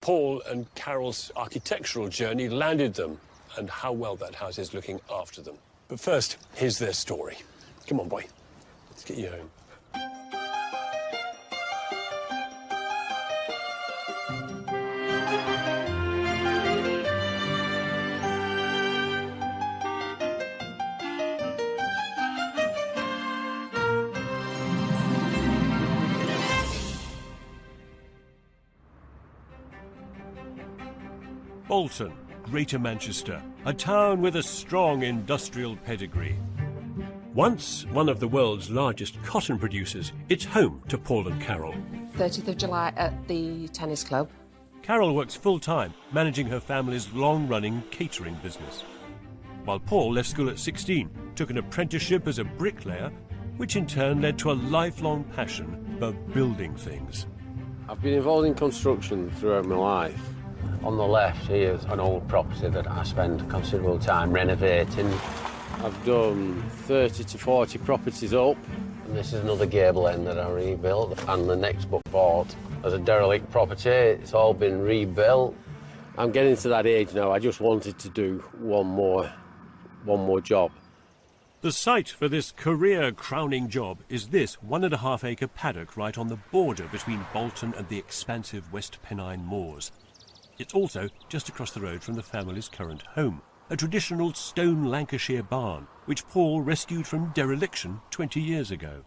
Paul and Carol's architectural journey landed them, and how well that house is looking after them. But first, here's their story. Come on, boy. Let's get you home. Bolton, Greater Manchester, a town with a strong industrial pedigree. Once one of the world's largest cotton producers, it's home to Paul and Carol. 30th of July at the tennis club. Carol works full-time, managing her family's long-running catering business. While Paul left school at 16, took an apprenticeship as a bricklayer, which in turn led to a lifelong passion for building things. I've been involved in construction throughout my life. On the left here's an old property that I spend considerable time renovating. I've done 30 to 40 properties up, and this is another gable end that I rebuilt, and the next book bought as a derelict property. It's all been rebuilt. I'm getting to that age now, I just wanted to do one more job. The site for this career-crowning job is this 1.5-acre paddock right on the border between Bolton and the expansive West Pennine Moors. It's also just across the road from the family's current home, a traditional stone Lancashire barn, which Paul rescued from dereliction 20 years ago.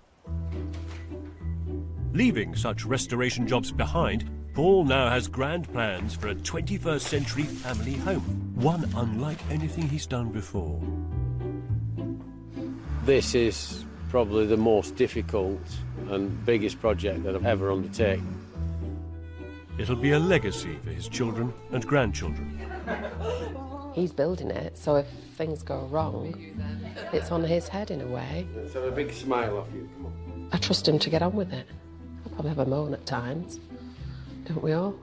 Leaving such restoration jobs behind, Paul now has grand plans for a 21st century family home, one unlike anything he's done before. This is probably the most difficult and biggest project that I've ever undertaken. It'll be a legacy for his children and grandchildren. He's building it, so if things go wrong, it's on his head in a way. Let's have a big smile off you, come on. I trust him to get on with it. I'll probably have a moan at times, don't we all?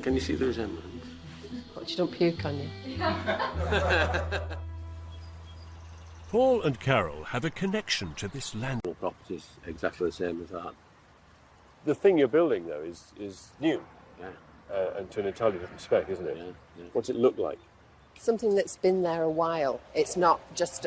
Can you see the resemblance? But you don't puke on you. Paul and Carol have a connection to this land. All properties exactly the same as that. The thing you're building, though, is new. Yeah. And to an entirely different spec, isn't it? Yeah, yeah. What's it look like? Something that's been there a while. It's not just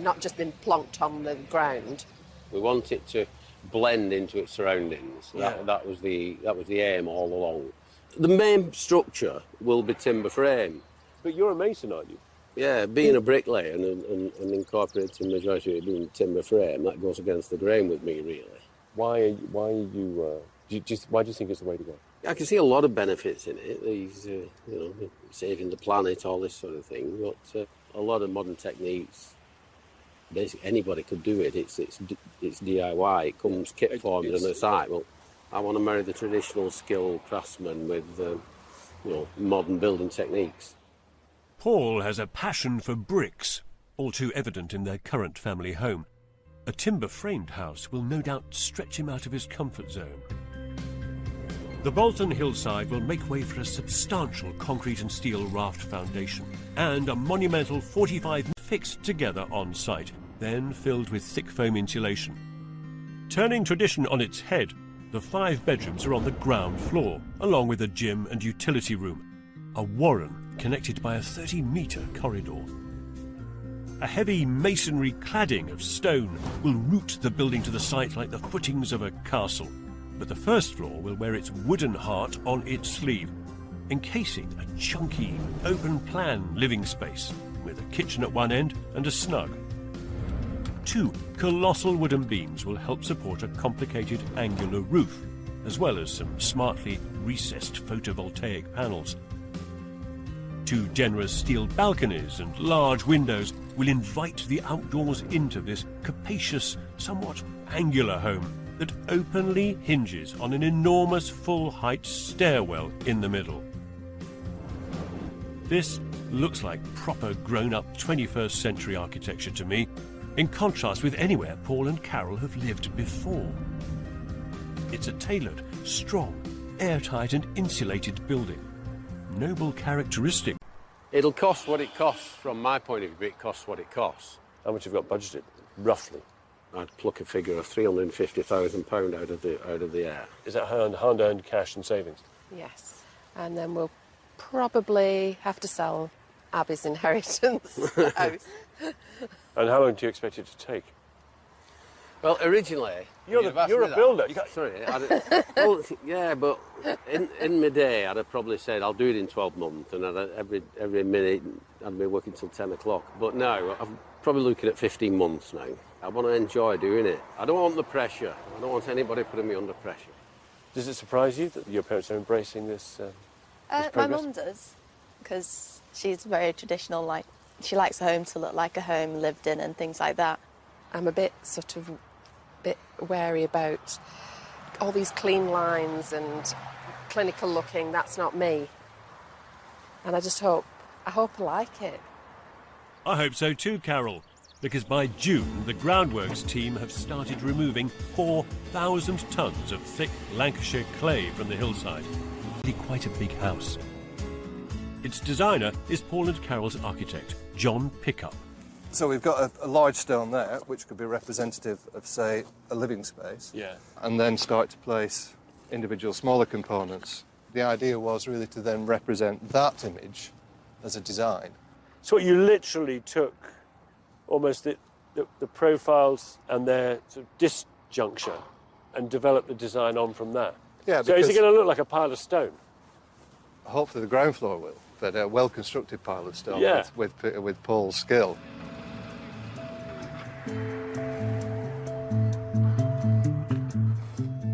not just been plonked on the ground. We want it to blend into its surroundings. Yeah. That was the aim all along. The main structure will be timber frame. But you're a mason, aren't you? Yeah, being a bricklayer and incorporating the majority of it being timber frame, that goes against the grain with me, really. Why do you think it's the way to go? I can see a lot of benefits in it. These, saving the planet, all this sort of thing. But a lot of modern techniques, basically anybody could do it. It's DIY. It comes kit formed on the site. Well, I want to marry the traditional skilled craftsman with, modern building techniques. Paul has a passion for bricks, all too evident in their current family home. A timber-framed house will no doubt stretch him out of his comfort zone. The Bolton hillside will make way for a substantial concrete and steel raft foundation and a monumental 45 fixed together on site, then filled with thick foam insulation. Turning tradition on its head, the 5 bedrooms are on the ground floor, along with a gym and utility room, a warren connected by a 30-metre corridor. A heavy masonry cladding of stone will root the building to the site like the footings of a castle. But the first floor will wear its wooden heart on its sleeve, encasing a chunky, open-plan living space with a kitchen at one end and a snug. 2 colossal wooden beams will help support a complicated angular roof, as well as some smartly recessed photovoltaic panels. 2 generous steel balconies and large windows will invite the outdoors into this capacious, somewhat angular home that openly hinges on an enormous full-height stairwell in the middle. This looks like proper grown-up 21st century architecture to me, in contrast with anywhere Paul and Carol have lived before. It's a tailored, strong, airtight and insulated building. Noble characteristic. It'll cost what it costs. From my point of view, it costs what it costs. How much have you got budgeted, roughly? I'd pluck a figure of £350,000 out of the air. Is that hard-earned cash and savings? Yes. And then we'll probably have to sell Abby's inheritance house. And how long do you expect it to take? Well, originally... You're a builder. Sorry. Well, yeah, but in my day, I'd have probably said I'll do it in 12 months, and every minute I'd be working till 10 o'clock. But now, I'm probably looking at 15 months now. I want to enjoy doing it. I don't want the pressure. I don't want anybody putting me under pressure. Does it surprise you that your parents are embracing this, this My progress? mum does, because she's very traditional. Like, she likes a home to look like a home lived in and things like that. I'm a bit wary about all these clean lines and clinical looking. That's not me. And I hope I like it. I hope so too, Carol, because by June the groundworks team have started removing 4,000 tonnes of thick Lancashire clay from the hillside. Really quite a big house. Its designer is Paul and Carol's architect, John Pickup. So we've got a large stone there, which could be representative of, say, a living space. Yeah. And then start to place individual smaller components. The idea was really to then represent that image as a design. So you literally took almost the profiles and their sort of disjuncture and developed the design on from that. Yeah, so is it because- going to look like a pile of stone? Hopefully the ground floor will, but a well-constructed pile of stone Yeah. with Paul's skill.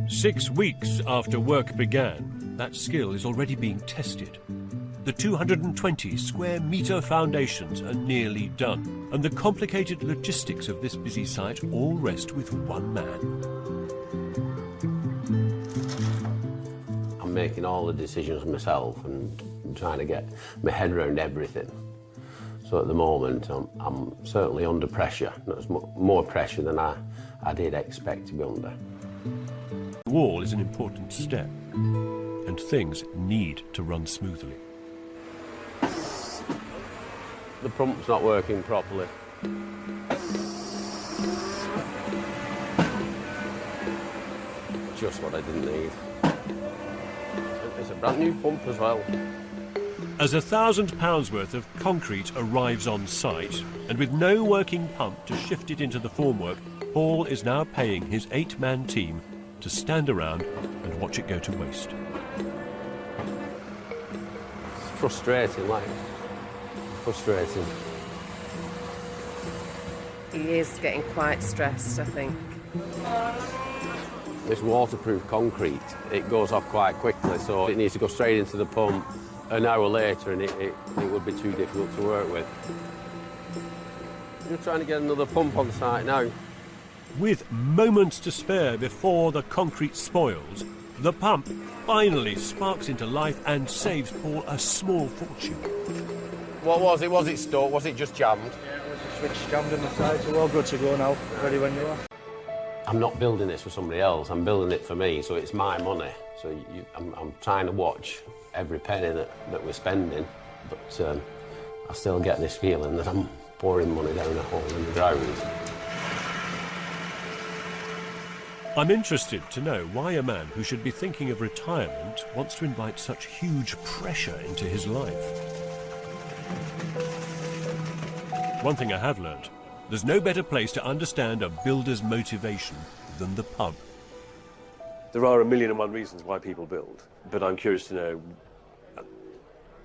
Six weeks after work began, that skill is already being tested. The 220 square metre foundations are nearly done, and the complicated logistics of this busy site all rest with one man. I'm making all the decisions myself and trying to get my head around everything. So at the moment, I'm certainly under pressure. There's more pressure than I did expect to be under. The wall is an important step, and things need to run smoothly. The pump's not working properly. Just what I didn't need. It's a brand new pump as well. As £1,000 worth of concrete arrives on site, and with no working pump to shift it into the formwork, Paul is now paying his 8-man team to stand around and watch it go to waste. It's frustrating, like. Frustrating. He is getting quite stressed, I think. This waterproof concrete, it goes off quite quickly, so it needs to go straight into the pump an hour later, and it would be too difficult to work with. We're trying to get another pump on site now. With moments to spare before the concrete spoils, the pump finally sparks into life and saves Paul a small fortune. What was it? Was it stuck? Was it just jammed? Yeah, it was a switch jammed in the side, so all good to go now, ready when you are. I'm not building this for somebody else, I'm building it for me, so it's my money. So I'm trying to watch every penny that we're spending, but I still get this feeling that I'm pouring money down a hole in the ground. I'm interested to know why a man who should be thinking of retirement wants to invite such huge pressure into his life. One thing I have learnt, there's no better place to understand a builder's motivation than the pub. There are 1,000,001 reasons why people build, but I'm curious to know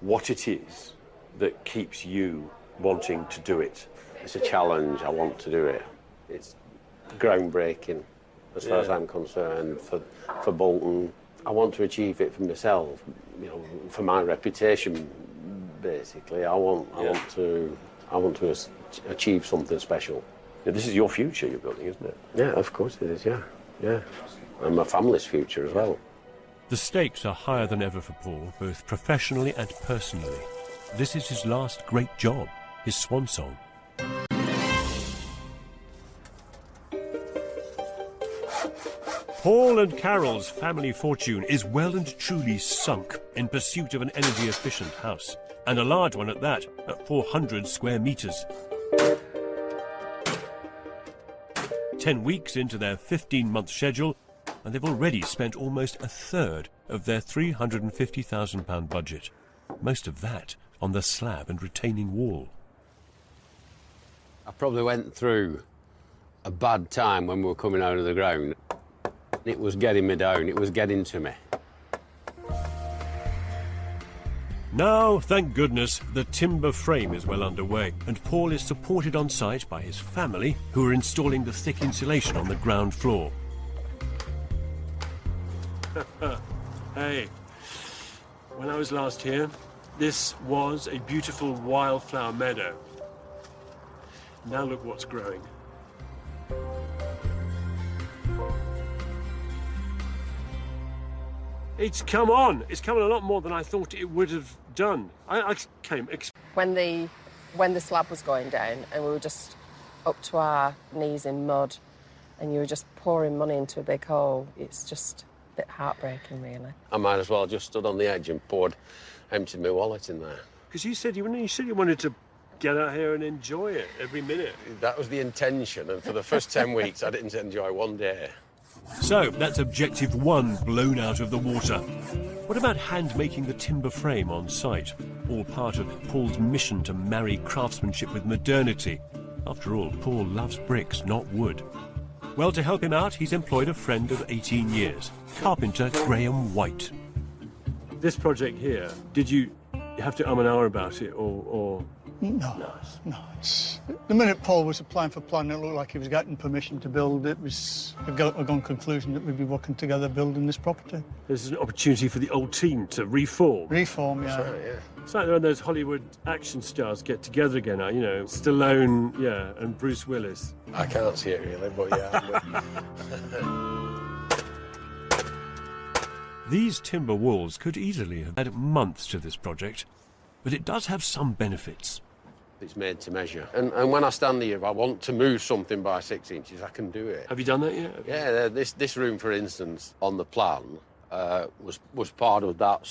what it is that keeps you wanting to do it. It's a challenge, I want to do it. It's groundbreaking as far as I'm concerned for Bolton. I want to achieve it for myself, you know, for my reputation, basically. I want to achieve something special. Yeah, this is your future you're building, isn't it? Yeah, of course it is, yeah. And my family's future as well. The stakes are higher than ever for Paul, both professionally and personally. This is his last great job, his swan song. Paul and Carol's family fortune is well and truly sunk in pursuit of an energy-efficient house, and a large one at that, at 400 square metres. 10 weeks into their 15-month schedule, and they've already spent almost a third of their £350,000 budget, most of that on the slab and retaining wall. I probably went through a bad time when we were coming out of the ground. It was getting me down, it was getting to me. Now, thank goodness, the timber frame is well underway, and Paul is supported on site by his family, who are installing the thick insulation on the ground floor. Hey, when I was last here, this was a beautiful wildflower meadow. Now look what's growing. It's come on. It's come on a lot more than I thought it would have done. I came... When the slab was going down and we were just up to our knees in mud and you were just pouring money into a big hole, it's just a bit heartbreaking, really. I might as well just stood on the edge and emptied my wallet in there. Because you said you wanted to get out here and enjoy it every minute. That was the intention, and for the first 10 weeks I didn't enjoy one day. So, that's objective 1 blown out of the water. What about hand-making the timber frame on site? All part of Paul's mission to marry craftsmanship with modernity. After all, Paul loves bricks, not wood. Well, to help him out, he's employed a friend of 18 years, carpenter Graham White. This project here, did you have to and ahh about it, or... No. The minute Paul was applying for planning, it looked like he was getting permission to build. It was a gone conclusion that we'd be working together building this property. This is an opportunity for the old team to reform. Reform, yeah. Right, yeah. It's like when those Hollywood action stars get together again, you know, Stallone, yeah, and Bruce Willis. I can't see it really, but yeah. These timber walls could easily have added months to this project, but it does have some benefits. It's made to measure. And when I stand here, if I want to move something by 6 inches, I can do it. Have you done that yet? Yeah, this room, for instance, on the plan, was part of that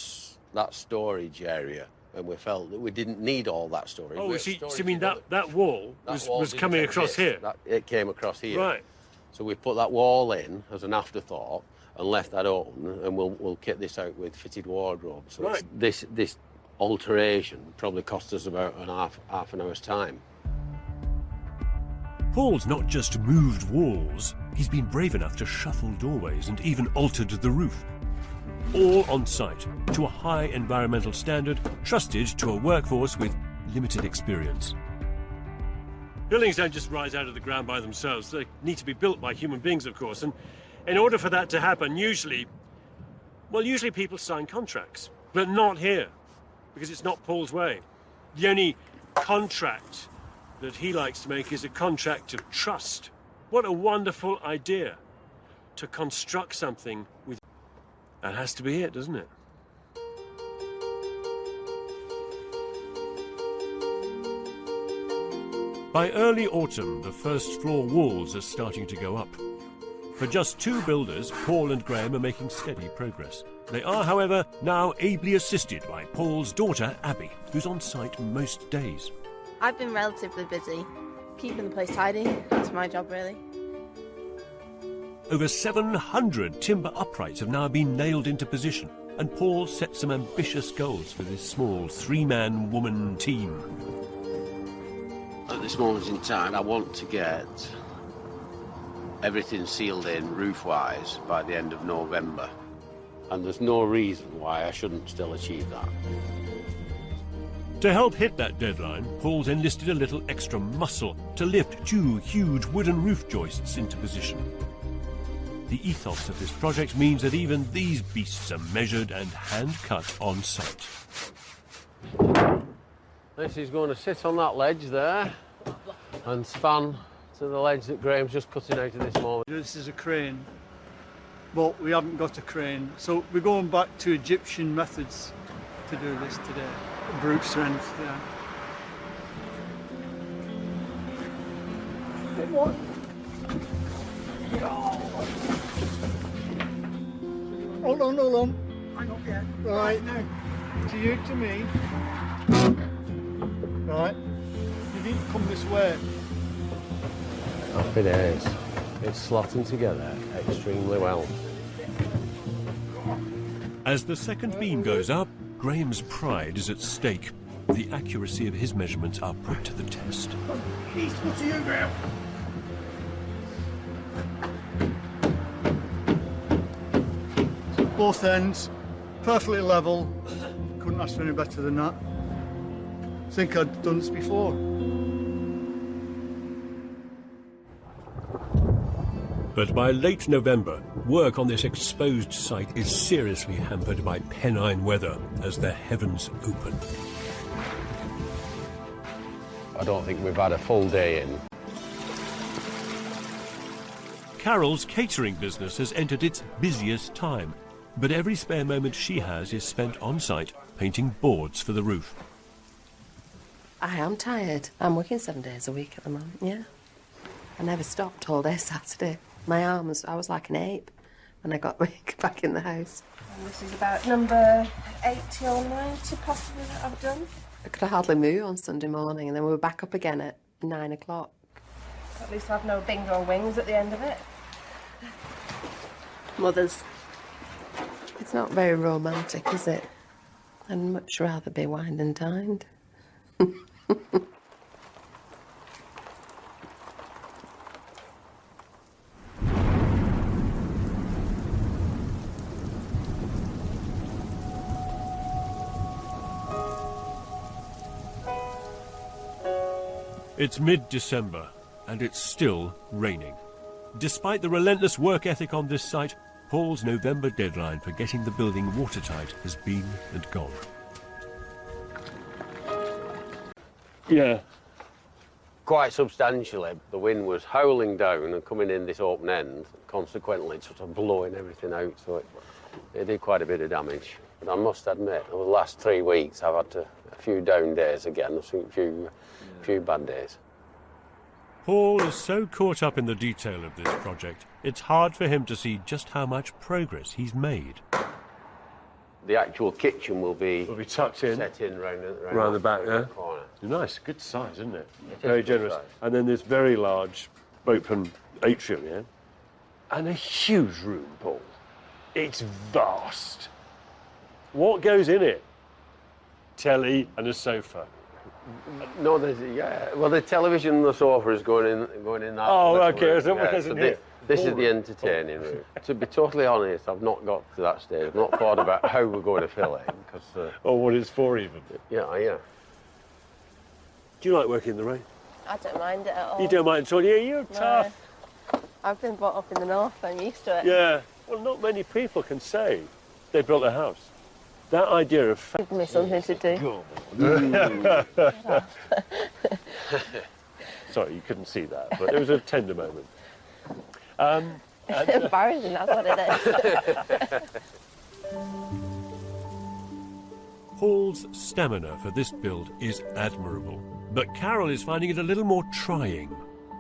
storage area, and we felt that we didn't need all that storage. Oh, so you mean that wall was coming across here? It came across here. Right. So we put that wall in as an afterthought and left that open, and we'll kit this out with fitted wardrobes. So right. This alteration probably cost us about half an hour's time. Paul's not just moved walls, he's been brave enough to shuffle doorways and even altered the roof. All on site, to a high environmental standard, trusted to a workforce with limited experience. Buildings don't just rise out of the ground by themselves. They need to be built by human beings, of course, and in order for that to happen, usually people sign contracts, but not here, because it's not Paul's way. The only contract that he likes to make is a contract of trust. What a wonderful idea, to construct something with... That has to be it, doesn't it? By early autumn, the first floor walls are starting to go up. For just 2 builders, Paul and Graham are making steady progress. They are, however, now ably assisted by Paul's daughter, Abby, who's on site most days. I've been relatively busy, keeping the place tidy. That's my job, really. Over 700 timber uprights have now been nailed into position, and Paul set some ambitious goals for this small 3-man-woman team. At this moment in time, I want to get everything sealed in roof-wise by the end of November. And there's no reason why I shouldn't still achieve that. To help hit that deadline, Paul's enlisted a little extra muscle to lift 2 huge wooden roof joists into position. The ethos of this project means that even these beasts are measured and hand-cut on site. This is going to sit on that ledge there and span to the ledge that Graham's just cutting out at this moment. This is a crane, but we haven't got a crane. So we're going back to Egyptian methods to do this today. Brute strength, yeah. What? Hold on. Hang up yet. Right, now. To you, to me. Right. You need to come this way. Happy days. It's slotting together extremely well. As the second beam goes up, Graham's pride is at stake. The accuracy of his measurements are put to the test. Both ends, perfectly level. Couldn't ask for any better than that. I think I'd done this before. But by late November, work on this exposed site is seriously hampered by Pennine weather as the heavens open. I don't think we've had a full day in. Carol's catering business has entered its busiest time, but every spare moment she has is spent on site painting boards for the roof. I am tired. I'm working 7 days a week at the moment, yeah. I never stopped all day Saturday. My arms, I was like an ape when I got back in the house. And this is about number 80 or 90 possibly that I've done. I could hardly move on Sunday morning, and then we were back up again at 9 o'clock. At least I've no bingo wings at the end of it. Mother's. It's not very romantic, is it? I'd much rather be wined and dined. It's mid-December, and it's still raining. Despite the relentless work ethic on this site, Paul's November deadline for getting the building watertight has been and gone. Yeah. Quite substantially, the wind was howling down and coming in this open end, consequently sort of blowing everything out, so it did quite a bit of damage. But I must admit, over the last 3 weeks, I've had a few down days again, a few bad days. Paul is so caught up in the detail of this project, it's hard for him to see just how much progress he's made. The actual kitchen will be tucked in. Set in round the back there. Corner. Nice, good size, isn't it? It is Very good generous. size. And then this very large open atrium, yeah? And a huge room, Paul. It's vast. What goes in it? Telly and a sofa. No, well, the television and the sofa is going in that. Oh, little okay. room. So what goes in here? This is the Ballroom. entertaining room. To be totally honest, I've not got to that stage. I've not thought about how we're going to fill it. Because, Or what it's for, even. yeah. Do you like working in the rain? I don't mind it at all. You don't mind at all? Yeah, you're tough. I've been brought up in the north, I'm used to it. Yeah. Well, not many people can say they built a house. That idea of... Give me something to do. Sorry, you couldn't see that, but it was a tender moment. It's embarrassing, that's what it is. Paul's stamina for this build is admirable, but Carol is finding it a little more trying.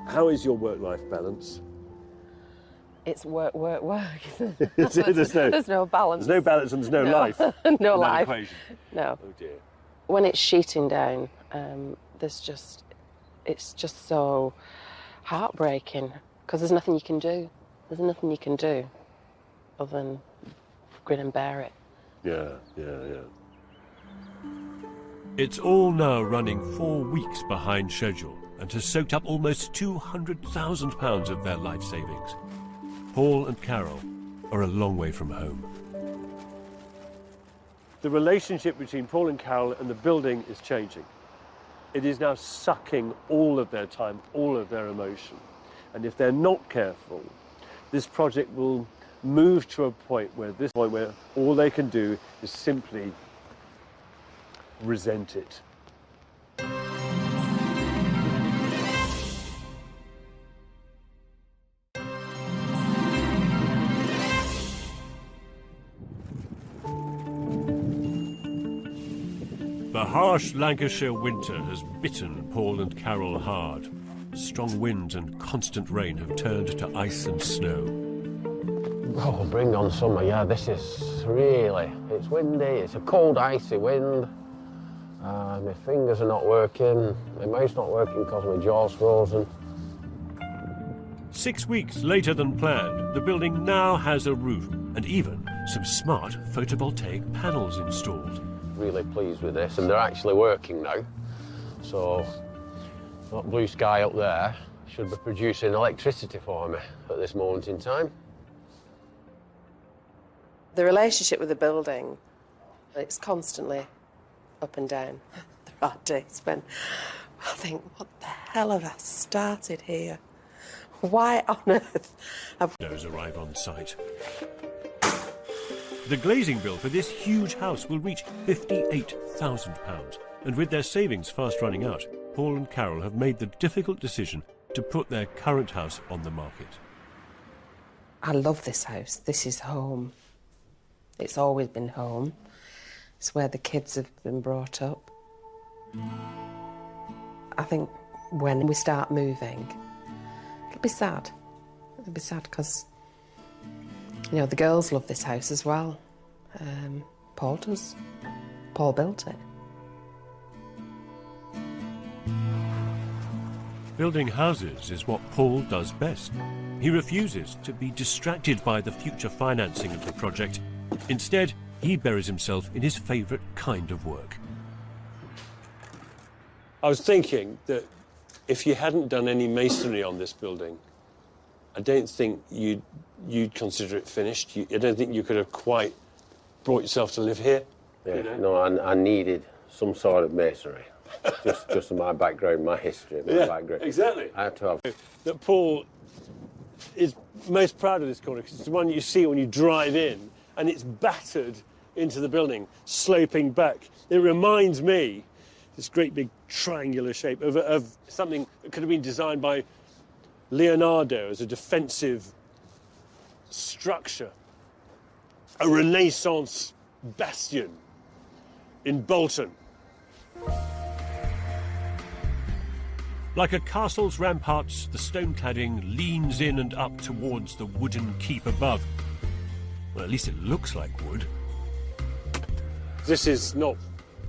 How is your work-life balance? It's work, work, work. There's no balance. There's no balance and there's no life. No in that life. equation. No. Oh dear. When it's sheeting down, it's just so heartbreaking because there's nothing you can do. There's nothing you can do other than grin and bear it. Yeah. It's all now running 4 weeks behind schedule and has soaked up almost £200,000 of their life savings. Paul and Carol are a long way from home. The relationship between Paul and Carol and the building is changing. It is now sucking all of their time, all of their emotion. And if they're not careful, this project will move to a point where all they can do is simply resent it. The harsh Lancashire winter has bitten Paul and Carol hard. Strong winds and constant rain have turned to ice and snow. Oh, bring on summer, yeah, this is really, it's windy, it's a cold, icy wind. My fingers are not working, my mouth's not working because my jaw's frozen. 6 weeks later than planned, the building now has a roof and even some smart photovoltaic panels installed. Really pleased with this, and they're actually working now. So that blue sky up there should be producing electricity for me at this moment in time. The relationship with the building, it's constantly up and down. There are days when I think, what the hell have I started here? Why on earth have... Those arrive on site. The glazing bill for this huge house will reach £58,000, and with their savings fast running out, Paul and Carol have made the difficult decision to put their current house on the market. I love this house. This is home. It's always been home. It's where the kids have been brought up. I think when we start moving, it'll be sad. It'll be sad because, you know, the girls love this house as well. Paul does. Paul built it. Building houses is what Paul does best. He refuses to be distracted by the future financing of the project. Instead, he buries himself in his favourite kind of work. I was thinking that if you hadn't done any masonry on this building, I don't think you'd consider it finished. I don't think you could have quite brought yourself to live here. Yeah, you know? no, I needed some sort of masonry. just my background, my history, my background. Exactly. I had to have... That Paul is most proud of this corner because it's the one you see when you drive in and it's battered into the building, sloping back. It reminds me, this great big triangular shape, of something that could have been designed by Leonardo as a defensive structure. A Renaissance bastion in Bolton. Like a castle's ramparts, the stone cladding leans in and up towards the wooden keep above. Well, at least it looks like wood. This is not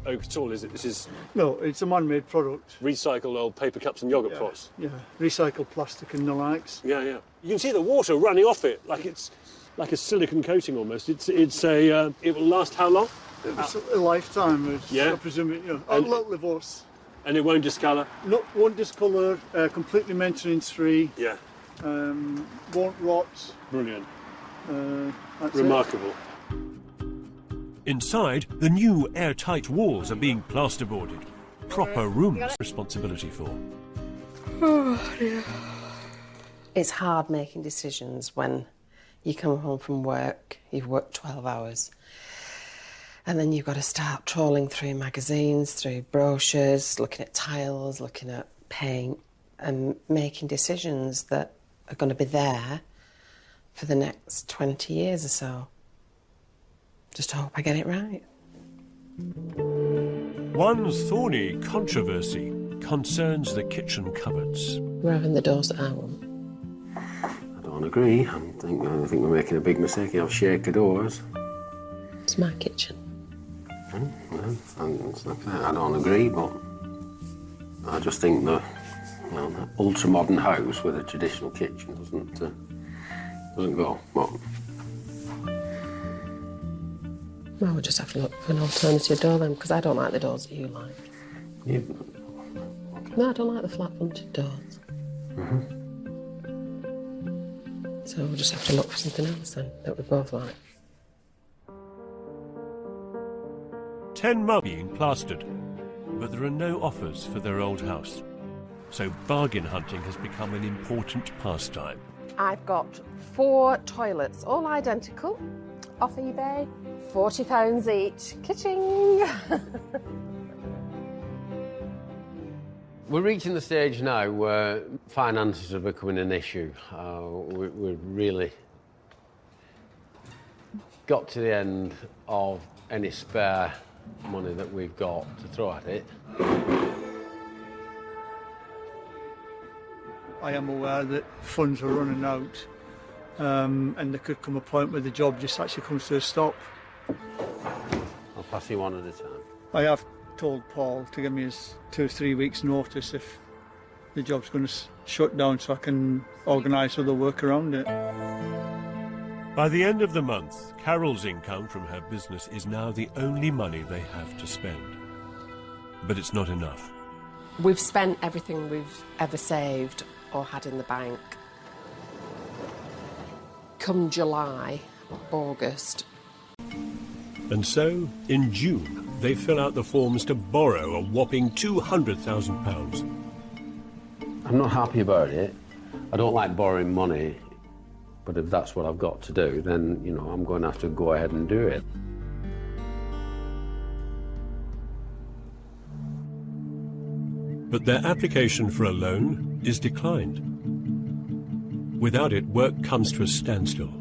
oak at all, is it? This is No, it's a man-made product. recycled old paper cups and yogurt pots. Yeah, recycled plastic and the likes. Yeah, yeah. You can see the water running off it, like it's like a silicon coating almost. It will last how long? It's a lifetime. Yeah. I presume it, you know, And- a little divorce. And it won't discolour? Not, won't discolour, completely maintenance-free, Yeah. won't rot. Brilliant. That's Remarkable. Inside, the new airtight walls are being plasterboarded. Proper rooms responsibility for. It's hard making decisions when you come home from work, you've worked 12 hours, and then you've got to start trawling through magazines, through brochures, looking at tiles, looking at paint, and making decisions that are going to be there for the next 20 years or so. Just hope I get it right. One thorny controversy concerns the kitchen cupboards. We're having the doors that I want. I don't agree. I think we're making a big mistake of shaker doors. It's my kitchen. Well, it's like that. I don't agree, but I just think the ultra-modern house with a traditional kitchen doesn't go. But Well, we'll just have to look for an alternative door then, because I don't like the doors that you like. yeah, No, I don't like the flat-fronted doors. So we'll just have to look for something else then, that we both like. 10 months being plastered, but there are no offers for their old house. So bargain hunting has become an important pastime. I've got 4 toilets, all identical, off eBay, £40 each. Ka-ching! we're reaching the stage now where finances are becoming an issue. We've really got to the end of any spare money that we've got to throw at it. I am aware that funds are running out, and there could come a point where the job just actually comes to a stop. I'll pass you one at a time. I have told Paul to give me his 2 or 3 weeks' notice if the job's going to shut down, so I can organise other work around it. By the end of the month, Carol's income from her business is now the only money they have to spend. But it's not enough. We've spent everything we've ever saved or had in the bank. Come July, August. And so, in June, they fill out the forms to borrow a whopping £200,000. I'm not happy about it. I don't like borrowing money, but if that's what I've got to do, then, you know, I'm going to have to go ahead and do it. But their application for a loan is declined. Without it, work comes to a standstill.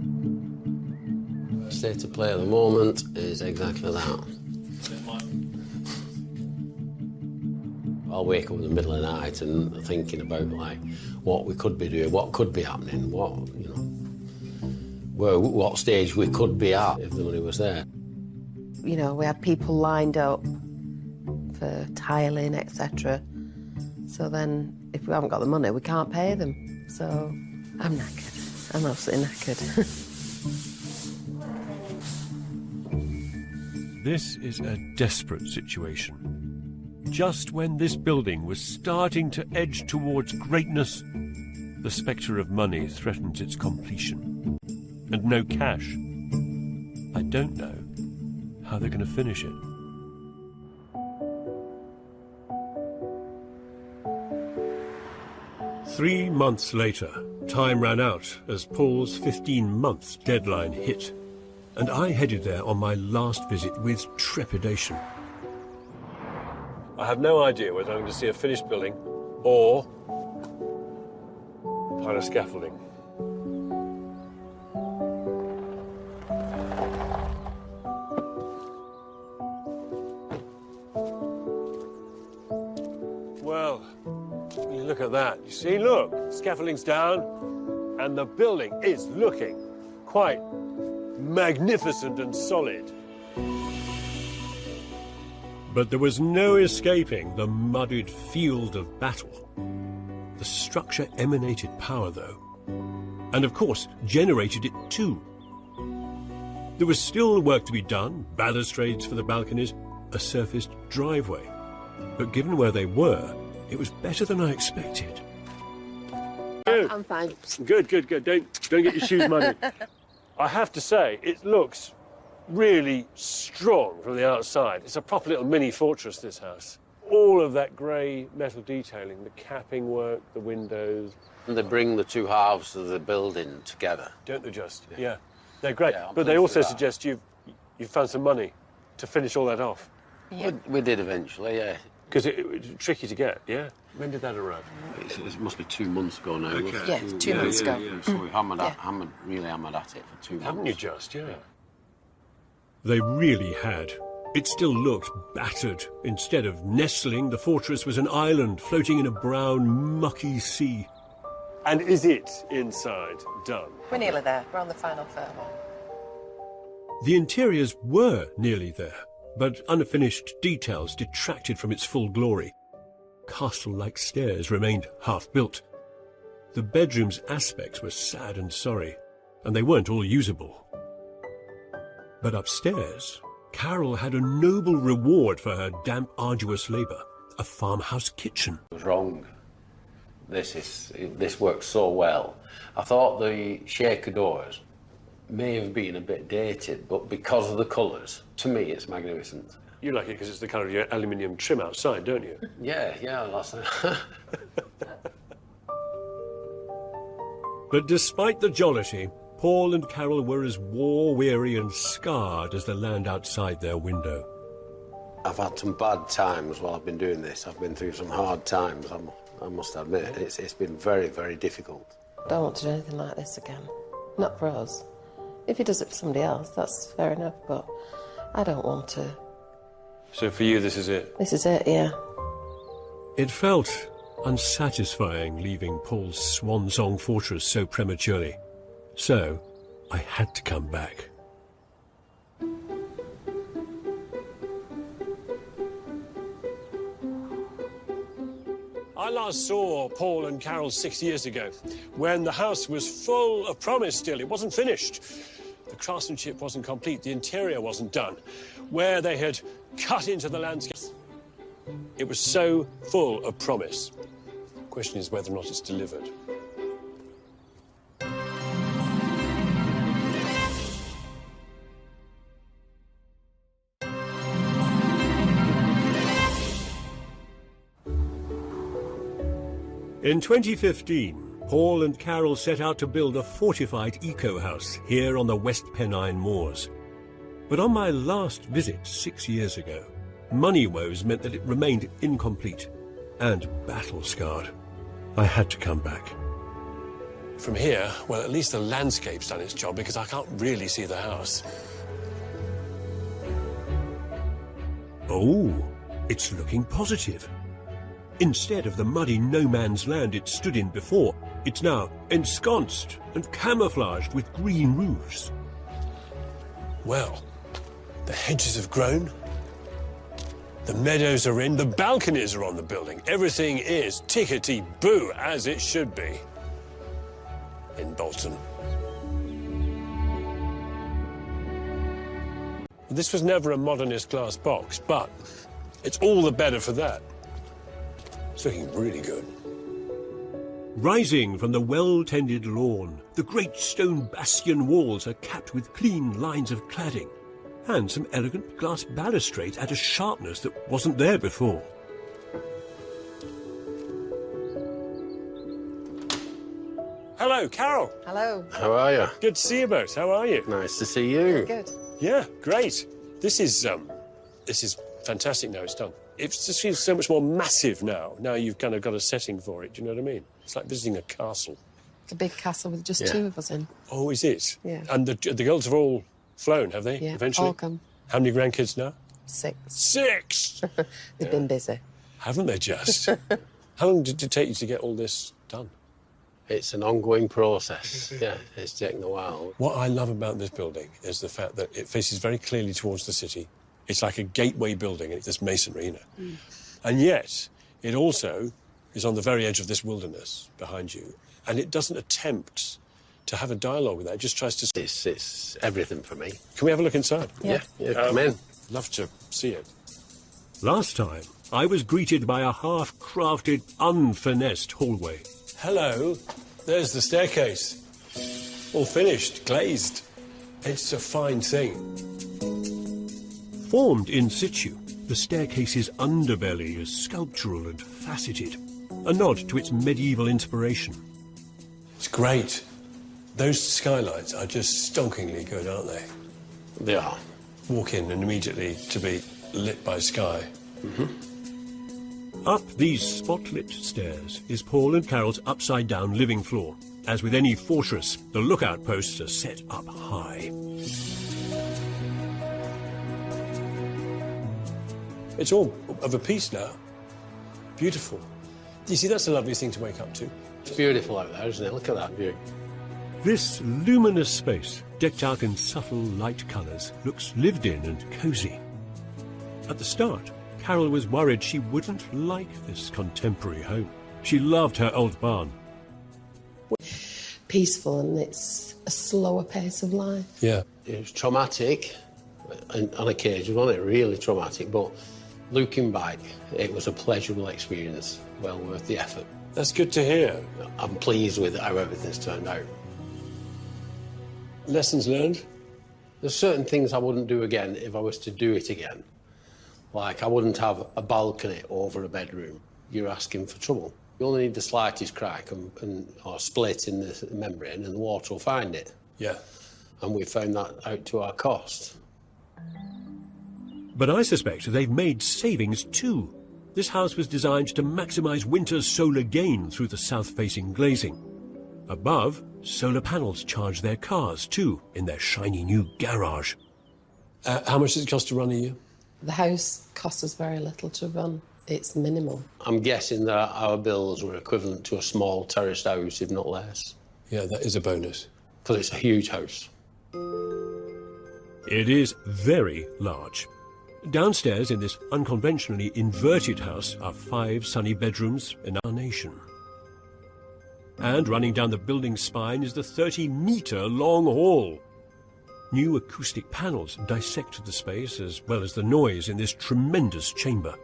State of play at the moment is exactly that. I'll wake up in the middle of the night and thinking about, like, what we could be doing, what could be happening, what, you know, what stage we could be at if the money was there. You know, we had people lined up for tiling, etc. So then, if we haven't got the money, we can't pay them. So, I'm knackered. I'm absolutely knackered. This is a desperate situation. Just when this building was starting to edge towards greatness, the spectre of money threatens its completion. And no cash. I don't know how they're going to finish it. Three months later, time ran out as Paul's 15-month deadline hit, and I headed there on my last visit with trepidation. I have no idea whether I'm going to see a finished building or a pile of scaffolding. Well, you look at that. You see, look, scaffolding's down, and the building is looking quite magnificent and solid. But there was no escaping the muddied field of battle. The structure emanated power, though, and of course generated it too. There was still work to be done, balustrades for the balconies, a surfaced driveway. But given where they were, it was better than I expected. I'm fine. Good. Don't get your shoes muddy. I have to say, it looks really strong from the outside. It's a proper little mini fortress, this house. All of that grey metal detailing, the capping work, the windows. And they bring the two halves of the building together. Don't they just? Yeah. They're great. Yeah, but they also suggest you've found some money to finish all that off. Yeah. We did eventually, yeah. Because it was tricky to get, yeah? When did that arrive? It must be 2 months ago now. Okay. Yeah, 2 months ago. Yeah. So we really hammered at it for 2 months. Haven't you just, yeah? They really had. It still looked battered. Instead of nestling, the fortress was an island floating in a brown, mucky sea. And is it inside done? We're nearly there. We're on the final furlong. The interiors were nearly there, but unfinished details detracted from its full glory. Castle-like stairs remained half-built. The bedrooms' aspects were sad and sorry, and they weren't all usable. But upstairs, Carol had a noble reward for her damp, arduous labour, a farmhouse kitchen. It was wrong. This works so well. I thought the shaker doors may have been a bit dated, but because of the colours, to me it's magnificent. You like it because it's the colour of your aluminium trim outside, don't you? Yeah, that's it. But despite the jollity, Paul and Carol were as war-weary and scarred as the land outside their window. I've had some bad times while I've been doing this. I've been through some hard times, I must admit. It's been very, very difficult. I don't want to do anything like this again. Not for us. If he does it for somebody else, that's fair enough, but I don't want to. So for you, this is it? This is it, yeah. It felt unsatisfying leaving Paul's swan-song fortress so prematurely. So, I had to come back. I last saw Paul and Carol 6 years ago, when the house was full of promise still. It wasn't finished. craftsmanship wasn't complete, the interior wasn't done, where they had cut into the landscape. It was so full of promise. The question is whether or not it's delivered. In 2015, Paul and Carol set out to build a fortified eco-house here on the West Pennine Moors. But on my last visit 6 years ago, money woes meant that it remained incomplete and battle-scarred. I had to come back. From here, well, at least the landscape's done its job because I can't really see the house. Oh, it's looking positive. Instead of the muddy no-man's land it stood in before, it's now ensconced and camouflaged with green roofs. Well, the hedges have grown, the meadows are in, the balconies are on the building. Everything is tickety-boo as it should be in Bolton. This was never a modernist glass box, but it's all the better for that. It's looking really good. Rising from the well-tended lawn, the great stone bastion walls are capped with clean lines of cladding, and some elegant glass balustrades add a sharpness that wasn't there before. Hello, Carol. Hello. How are you? Good to see you both. How are you? Nice to see you. Good. Yeah, great. This is fantastic now it's done. It just feels so much more massive now. Now you've kind of got a setting for it, do you know what I mean? It's like visiting a castle. It's a big castle with just two of us in. Oh, is it? Yeah. And the girls have all flown, have they, Yeah, eventually? all come. How many grandkids now? 6. 6! They've been busy. Haven't they just? How long did it take you to get all this done? It's an ongoing process. Yeah, it's taken a while. What I love about this building is the fact that it faces very clearly towards the city. It's like a gateway building, and it's masonry, you know. And yet, it also is on the very edge of this wilderness behind you, and it doesn't attempt to have a dialogue with that. It just tries to... It's everything for me. Can we have a look inside? Yeah, come in. Love to see it. Last time, I was greeted by a half-crafted, unfinessed hallway. Hello. There's the staircase. All finished, glazed. It's a fine thing. Formed in situ, the staircase's underbelly is sculptural and faceted, a nod to its medieval inspiration. It's great. Those skylights are just stonkingly good, aren't they? They are. Walk in and immediately to be lit by sky. Up these spotlit stairs is Paul and Carol's upside-down living floor. As with any fortress, the lookout posts are set up high. It's all of a piece now. Beautiful. You see, that's a lovely thing to wake up to. It's beautiful out there, isn't it? Look at that view. This luminous space, decked out in subtle light colours, looks lived in and cosy. At the start, Carol was worried she wouldn't like this contemporary home. She loved her old barn. Peaceful, and it's a slower pace of life. Yeah. It was traumatic on occasion, wasn't it? Really traumatic, but looking back, it was a pleasurable experience, well worth the effort. That's good to hear. I'm pleased with how everything's turned out. Lessons learned? There's certain things I wouldn't do again if I was to do it again. Like, I wouldn't have a balcony over a bedroom. You're asking for trouble. You only need the slightest crack or split in the membrane and the water will find it. Yeah. And we found that out to our cost. But I suspect they've made savings too. This house was designed to maximise winter's solar gain through the south-facing glazing. Above, solar panels charge their cars too, in their shiny new garage. How much does it cost to run a year? The house costs us very little to run. It's minimal. I'm guessing that our bills were equivalent to a small terraced house, if not less. Yeah, that is a bonus. Because it's a huge house. It is very large. Downstairs in this unconventionally inverted house are 5 sunny bedrooms in our nation. And running down the building's spine is the 30-metre long hall. New acoustic panels dissect the space as well as the noise in this tremendous chamber.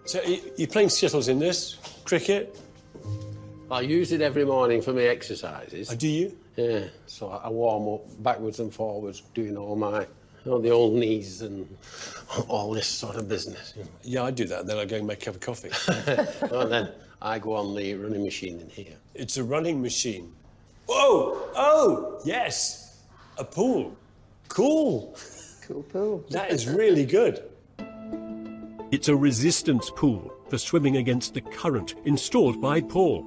So you're playing skittles in this? Cricket? I use it every morning for my exercises. Do you? Yeah, so I warm up backwards and forwards, doing all the old knees and all this sort of business. Yeah, I do that, and then I go and make a cup of coffee. And then I go on the running machine in here. It's a running machine. Whoa! Oh, yes! A pool. Cool. Cool pool. That is really good. It's a resistance pool for swimming against the current, installed by Paul.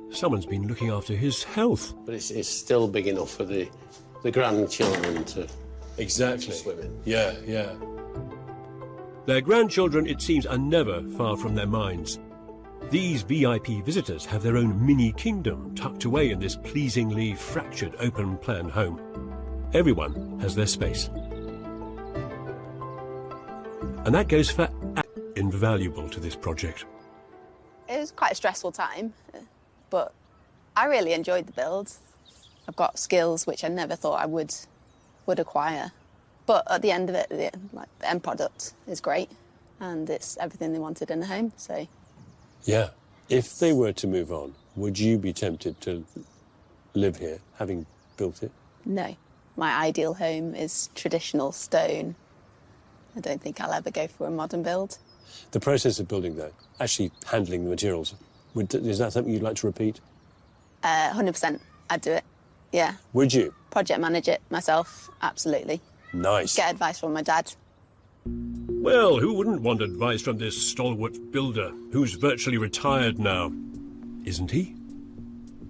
Someone's been looking after his health. But it's still big enough for the grandchildren to Exactly. swim in. Yeah, yeah. Their grandchildren, it seems, are never far from their minds. These VIP visitors have their own mini-kingdom tucked away in this pleasingly fractured open-plan home. Everyone has their space. And that goes for invaluable to this project. It was quite a stressful time, but I really enjoyed the build. I've got skills which I never thought I would acquire. But at the end of it, the end product is great, and it's everything they wanted in a home, so... Yeah. If they were to move on, would you be tempted to live here, having built it? No. My ideal home is traditional stone. I don't think I'll ever go for a modern build. The process of building, though, actually handling the materials, is that something you'd like to repeat? 100%, I'd do it, yeah. Would you? Project manage it myself, absolutely. Nice. Get advice from my dad. Well, who wouldn't want advice from this stalwart builder, who's virtually retired now? Isn't he?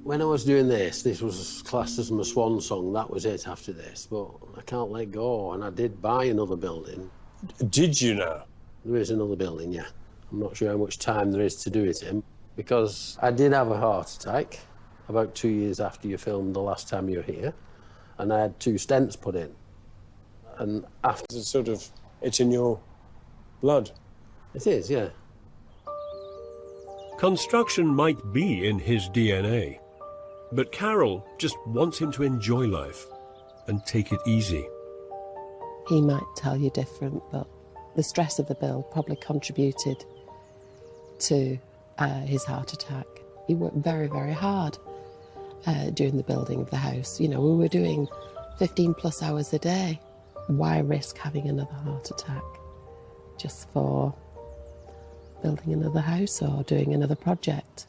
When I was doing this was classed as my swan song. That was it after this, but I can't let go, and I did buy another building. Did you now? There is another building, yeah. I'm not sure how much time there is to do it in, because I did have a heart attack about 2 years after you filmed the last time you were here, and I had 2 stents put in. And after... It's in your blood. It is, yeah. Construction might be in his DNA, but Carol just wants him to enjoy life and take it easy. He might tell you different, but the stress of the build probably contributed to his heart attack. He worked very, very hard during the building of the house. You know, we were doing 15 plus hours a day. Why risk having another heart attack just for building another house or doing another project?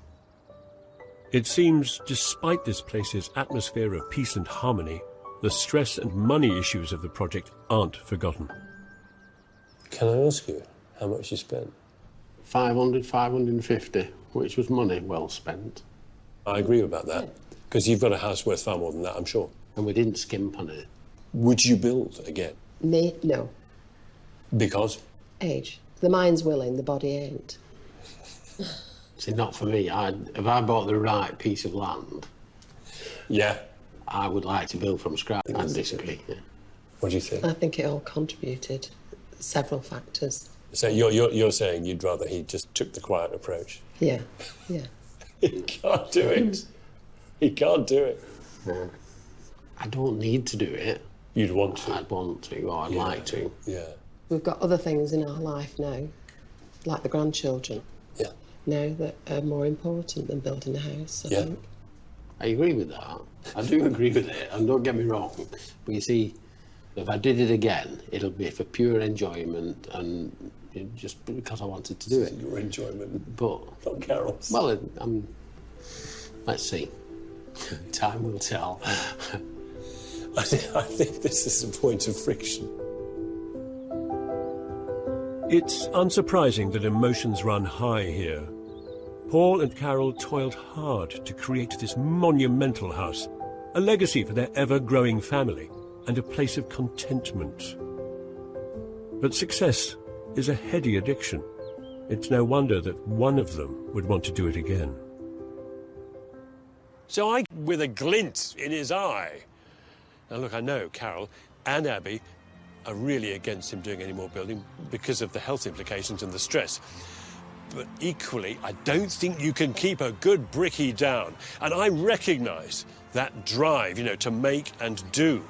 It seems, despite this place's atmosphere of peace and harmony, the stress and money issues of the project aren't forgotten. Can I ask you how much you spent? 500, 550, which was money well spent. I agree about that, because you've got a house worth far more than that, I'm sure. And we didn't skimp on it. Would you build again? Me? No. Because? Age. The mind's willing, the body ain't. See, not for me. If I bought the right piece of land, yeah, I would like to build from scratch. I disagree. Yeah. What do you think? I think it all contributed. Several factors. So you're saying you'd rather he just took the quiet approach? Yeah, yeah. He can't do it. He can't do it. Yeah. I don't need to do it. You'd want to? I'd want to, or I'd like to. Yeah. We've got other things in our life now, like the grandchildren. Yeah. Now that are more important than building a house, I think. I agree with that. I do agree with it, and don't get me wrong. But you see, if I did it again, it'll be for pure enjoyment and just because I wanted to do it. Your enjoyment. But... Not Carol's. Well, let's see. Time will tell. I think this is a point of friction. It's unsurprising that emotions run high here. Paul and Carol toiled hard to create this monumental house, a legacy for their ever-growing family and a place of contentment. But success is a heady addiction. It's no wonder that one of them would want to do it again. So with a glint in his eye. Now, look, I know Carol and Abby are really against him doing any more building because of the health implications and the stress. But equally, I don't think you can keep a good brickie down. And I recognise that drive, to make and do.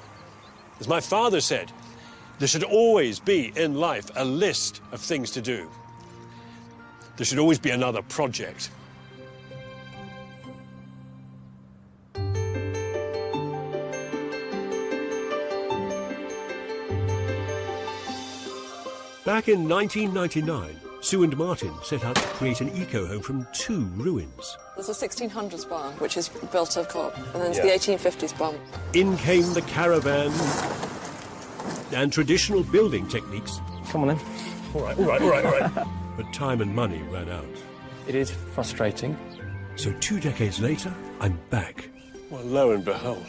As my father said, there should always be in life a list of things to do. There should always be another project. Back in 1999, Sue and Martin set out to create an eco-home from 2 ruins. There's a 1600s barn, which is built of cork, and then there's the 1850s barn. In came the caravan and traditional building techniques. Come on then. All right. But time and money ran out. It is frustrating. So 2 decades later, I'm back. Well, lo and behold.